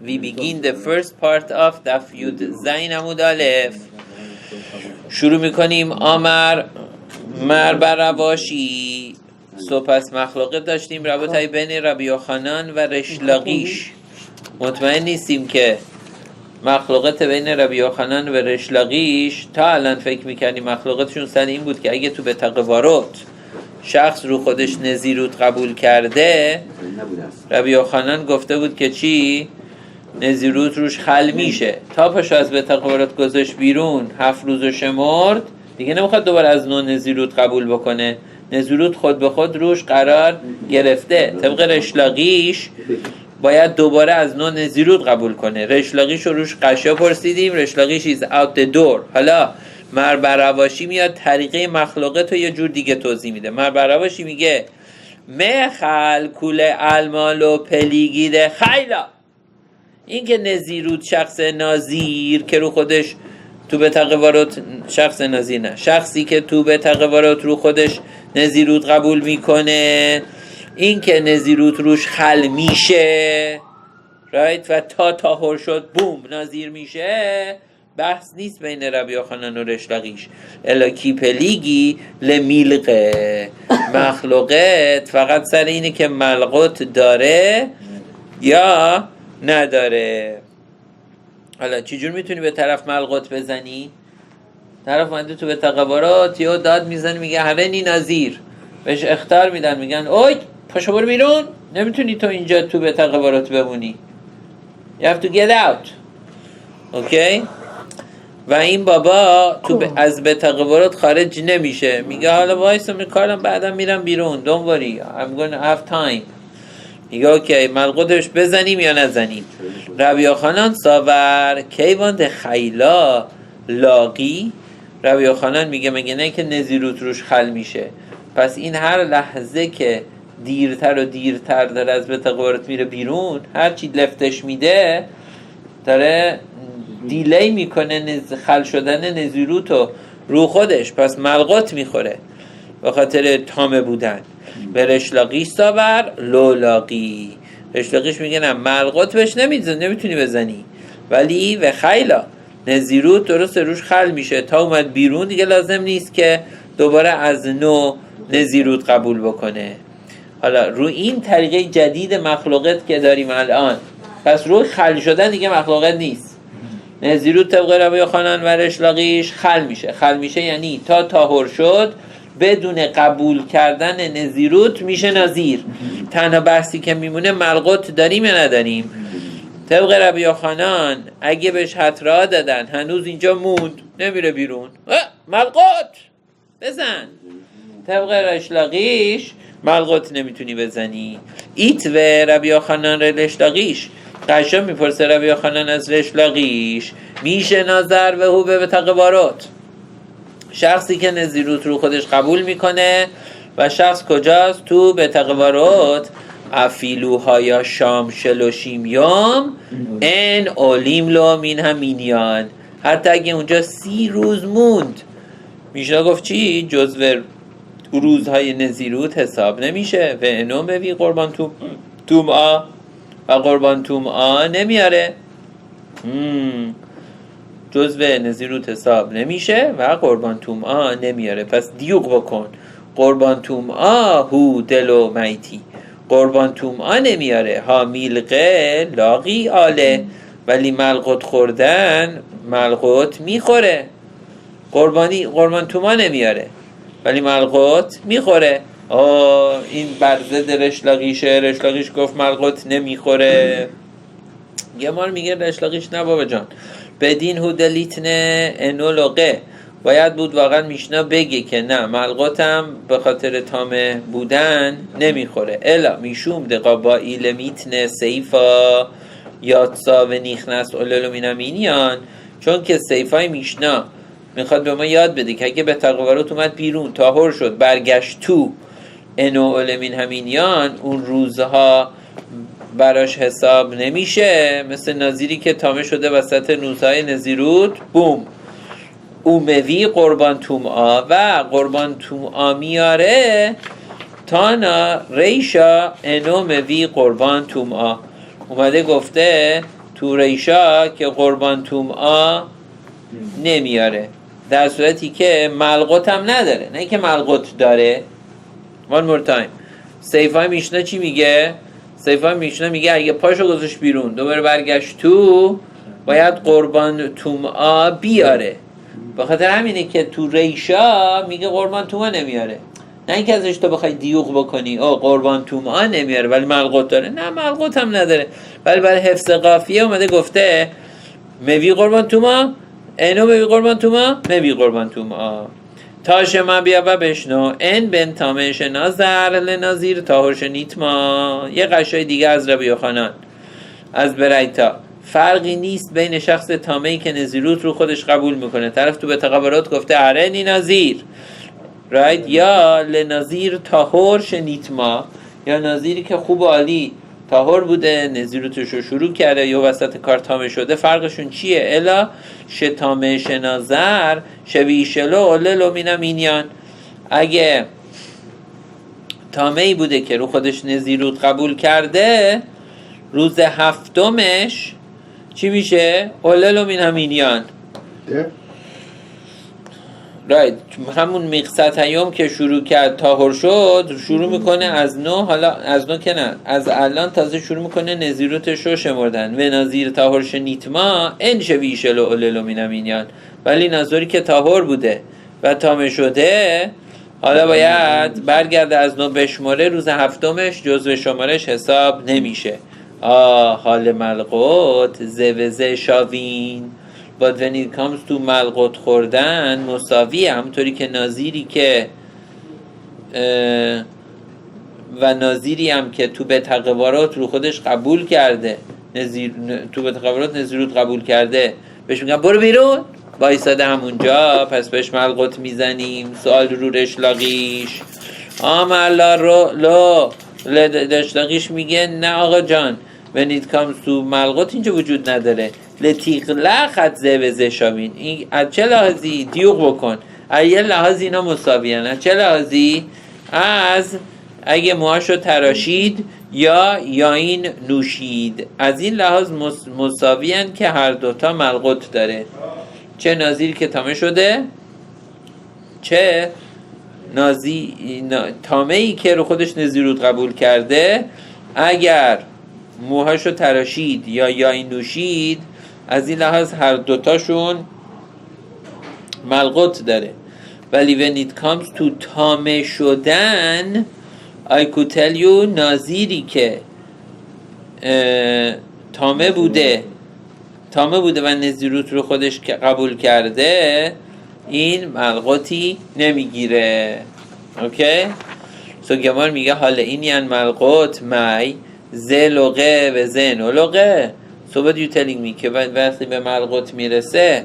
we begin the first part of Daf Yud Zayin Amud Aleph. شروع میکنیم آمر برواشی. صبح از مخلوقه داشتیم رابطه بین ربی یوحنان و ریش لقیش. مطمئن نیستیم که مخلوقات بین ربی یوحنان و ریش لقیش، تا الان فکر میکنیم مخلوقاتشون سر این بود که اگه تو به تقوارات شخص رو خودش نزیروت قبول کرده، ربی یوحنان گفته بود که چی؟ نزیروت روش خل میشه. تا پاشو از به تقوارات گذاشت بیرون، 7 روز شمرد، دیگه نمیخواد دوباره از نو نزیروت قبول بکنه. نزیروت خود به خود روش قرار گرفته. طبق ریش لقیش باید دوباره از نو نزیروت قبول کنه. ریش لقیش رو روش قشا پرسیدیم، ریش لقیش is out the door. حالا مربرواشی میاد طریقه مخلوقات رو یه جور دیگه توضیح میده. مربرواشی میگه مخل کول المال و پلیگیده خیلا. این که نزیروت شخص نازیر که رو خودش تو به تقوارات، شخص نازیر نه، شخصی که تو به تقوارات رو خودش نزیروت قبول میکنه، این که نزیروت روش خل میشه رایت و تا طاهر شد بوم نازیر میشه، بحث نیست بین ربی یوحنان و ریش لقیش. الا کی پلیگی لمیلقه، مخلوقت فقط سر اینه که ملقوت داره یا نداره. حالا چجور میتونی به طرف ملقوت بزنی؟ طرف منده تو به تقوارات یا داد میزنی میگه هرنی نازیر، بهش اخطار میدن، میگن اوی پاشو برو بیرون، نمیتونی تو اینجا تو به تقوارات بمونی، you have to get out. اوکی؟ و این بابا تو از به تقوارات خارج نمیشه، میگه حالا وایسا میکارم بعدم میرم بیرون، don't worry I'm gonna have time. میگه اوکی ملقوتش بزنیم یا نزنیم. ربی یوحنان ساور کیوان خیلا لاقی. ربی یوحنان میگه مگه نه که نزیروت روش خل میشه، پس این هر لحظه که دیرتر و دیرتر داره از به تقوارات میره بیرون، هرچی لفتش میده داره دیلی میکنه خل شدن نزیروت رو خودش، پس ملقوت میخوره به خاطر تامه بودن. به ریش لقیش ساور لولاقی. ریش لقیش میگه نه ملقوت بهش نمیتونی بزنی، ولی و خیلا نزیروت درست روش خل میشه، تا اومد بیرون دیگه لازم نیست که دوباره از نو نزیروت قبول بکنه. حالا رو این طریقه جدید مخلوقات که داریم الان، پس روی خل شدن دیگه مخلوقات نیست. نزیروت طبق ربی یوحنان و ریش لقیش خل میشه. خل میشه یعنی تا طاهر شد بدون قبول کردن نزیروت میشه نازیر. تنها بحثی که میمونه ملقوت داریم یا نداریم. طبق ربی یوحنان اگه بهش حترا دادن هنوز اینجا موند نمیره بیرون، ملقوت بزن. طبق ریش لقیش ملقوت نمیتونی بزنی. ایت و ربی یوحنان ریش لقیش. قشا میپرسه ربی یوحنان از ریش لقیش میشه نظر و هو به تقوارات. شخصی که نزیروت رو خودش قبول میکنه و شخص کجاست؟ تو به تقوارات. افیلوها یا شام شلوشیم یوم ان اولیم لو مین همینیان. حتی اگه اونجا 30 روز موند، میشه گفت چی؟ جزو روزهای نزیروت حساب نمیشه. و انو موی قربان تومعا و قربان تومعا نمیاره، جزو نزیروت حساب نمیشه و قربان تومعا نمیاره. پس دیوق بکن. قربان تومعا هو دلو میتی، قربان تومعا نمیاره. ها میلقه لاقی آله، ولی ملقوت خوردن ملقوت میخوره. قربان تومعا نمیاره ولی ملقوت میخوره. این برزد ریش لقیشه. ریش لقیش گفت ملقوت نمیخوره. گمار میگه ریش لقیش نه بابا جان، بدین هودلیتنه انولوقه. باید بود واقعا میشنا بگه که نه ملقوتم به خاطر تامه بودن نمیخوره. الا میشوم دقا ایل میتنه سیفا یادسا و نیخنست اولولو مینامینیان. چون که سیفای میشنا میخواد به ما یاد بده که اگه به تقوارات اومد بیرون، طاهر شد، برگشت تو انو اولمین همینیان، اون روزها براش حساب نمیشه. مثل نازیری که تامه شده وسط روزهای نزیروت، بوم اوموی قربان تومعا و قربان تومعا میاره. تانا ریشا انو موی قربان تومعا. اومده گفته تو ریشا که قربان تومعا نمیاره، در صورتی که ملقوت هم نداره. نه که ملقوت داره. one more time. سیفای میشنا چی میگه؟ سیفای میشنا میگه اگه پاشو گذاشت بیرون دوباره برگشت تو، باید قربان تومعا بیاره. به خاطر همینه که تو ریشا میگه قربان تومعا نمیاره. نه اینکه ازش تو بخوای دیوق بکنی قربان تومعا نمیاره ولی ملقوت داره. نه ملقوت هم نداره، ولی برای حفظ قافیه اومده گفته موی قربان تومعا، اینو موی قربان تومعا، موی قربان تومعا. تاش ما بیا و بشنو ان بن تامش نظر لنظیر تاهرش نیتما. یه قشای دیگه از ربی یوحنان از برایتا، فرقی نیست بین شخص تامه‌ای که نزیروت رو خودش قبول میکنه، طرف تو به تقبرات گفته ارنی نظیر رایت، یا لنظیر تاهر شنیتما، یا نظیری که خوب و عالی تاهر بوده نزیروتش رو شروع کرده یا وسط کار تامه شده. فرقشون چیه؟ الا شتامه شنازر شویشلو للو مینم اینیان. اگه تامه‌ای بوده که رو خودش نزیروت قبول کرده، روز هفتمش چی میشه؟ اوللو من همینیان رایت. همون مقصد هیوم که شروع کرد تاهر شد، شروع میکنه از نو، حالا از نو که نه، از الان تازه شروع میکنه نزیروتش رو شمردن. و نظیر تاهرش نیتما ان شویشلو اوللو من همینیان. ولی نظری که تاهر بوده و تامه شده حالا باید برگرده از نو بشماره، روز هفتمش جزو شمارش حساب نمیشه. حال ملقوت زوزه شاوین. But when it comes to ملقوت خوردن مساویه، همونطوری که نظیری که و نظیری هم که تو به تقوارات رو خودش قبول کرده، تو به تقوارات نظیروت قبول کرده، بهش میگن برو بیرون، بایستاده همونجا، پس بهش ملقوت میزنیم. سوال رو رشلاقیش آمالا رو رشلاقیش میگه نه آقا جان، when it comes to ملقوت اینجا وجود نداره. لطیقله خط زوزه شاوین، این از چه لحاظی؟ دیوق بکن. از یه لحاظ اینا مساویان. از چه لحاظی؟ از اگه موهاشو تراشید یا این نوشید، از این لحاظ مساویان که هر دوتا ملقوت داره. چه نظیری که تامه شده، چه تامه‌ای که رو خودش نزیروت قبول کرده، اگر موهاشو تراشید یا این نوشید، از این لحاظ هر دوتاشون ملقوت داره. ولی when it comes to تامه شدن، I could tell you نظیری که تامه بوده و نزیروت رو خودش قبول کرده، این ملقوتی نمیگیره. اوکی؟ سو گمار میگه حالا این یعنی ملقوت مای زه لغه و زه نلغه. So what you telling me که وقتی به ملقوت میرسه،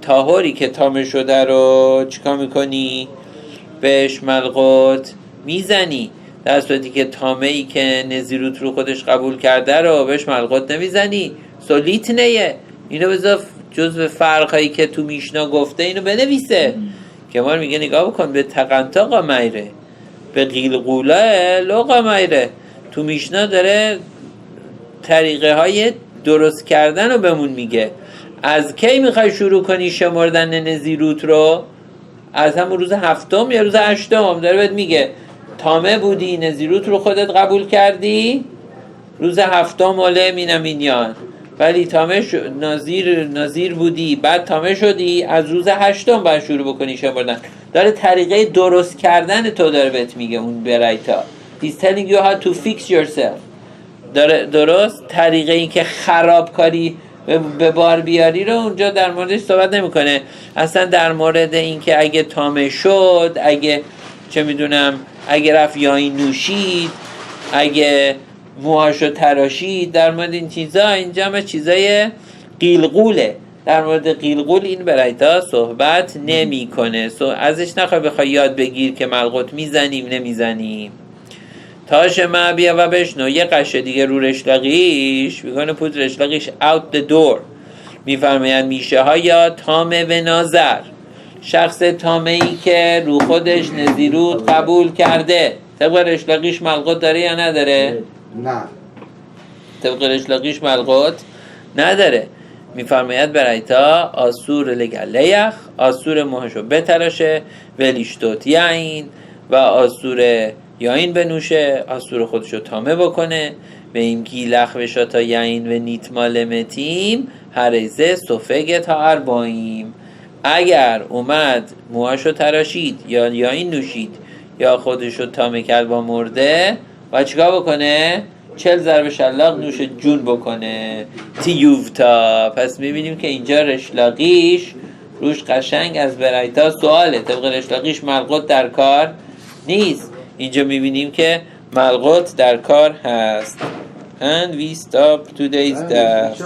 تاهری که تامه شده رو چیکار میکنی؟ بهش ملقوت میزنی، در صورتی که تامه‌ای که نزیروت رو خودش قبول کرده رو بهش ملقوت نمیزنی. So لیتنه اینو بذار جزو فرقایی که تو میشنا گفته اینو بنویسه. که ما میگه نگاه بکن، به تقنطا قامیره، به قیلقوله لو قامیره. تو میشنا داره طریقه های درست کردن رو بهمون میگه. از کی میخوای شروع کنی شمردن نزیروت رو؟ از همون روز هفتم یا روز هشتم داره بهت میگه تامه بودی نزیروت رو خودت قبول کردی، روز هفتم اوله مینمینیان. ولی تامه نظیر بودی بعد تامه شدی، از روز هشتم باید شروع بکنی شمردن. داره طریقه درست کردن تو داره بهت میگه اون برایتا. He's telling you how to fix yourself. درست طریقه این که خرابکاری به بار بیاری رو اونجا در موردش صحبت نمیکنه. اصلا در مورد این که اگه تامه شد، اگه چه میدونم، اگه رفت یایی نوشید، اگه موهاشو تراشید، در مورد این چیزا اینجا همه چیزای قیلقوله. در مورد قیلقول این برایتا صحبت نمیکنه. ازش بخوای یاد بگیر که ملقوت میزنیم نمیزنیم. تاش ما بیا و بشنو. یه قشه دیگه رو رشلاقیش میگونه پود رشلاقیش out the door. میفرماید میشه ها یا تامه و ناظر، شخص تامه ای که رو خودش نزیروت قبول کرده، طبق رشلاقیش ملقوت داره یا نداره؟ نه. طبق رشلاقیش ملقوت نداره. میفرماید برایتا آسور لگلیخ، آسور موهشو بتراشه، ولیشتوت یعین، و آسور یاین بنوشه، آسور خودشو تامه بکنه. و این گیلخ و تا یعین و نیت مالمتیم هریزه سفگه تا ارباییم. اگر اومد موهاشو تراشید یا یاین نوشید یا خودشو تامه کرد با مرده، و چیکار بکنه؟ 40 ضرب شلاق نوش جون بکنه. تیوفتا. پس میبینیم که اینجا رشلاقیش روش قشنگ از برایتا سواله. طبق رشلاقیش ملقوت در کار نیست. اینجا میبینیم که ملقوت در کار هست. And we stop today's daf.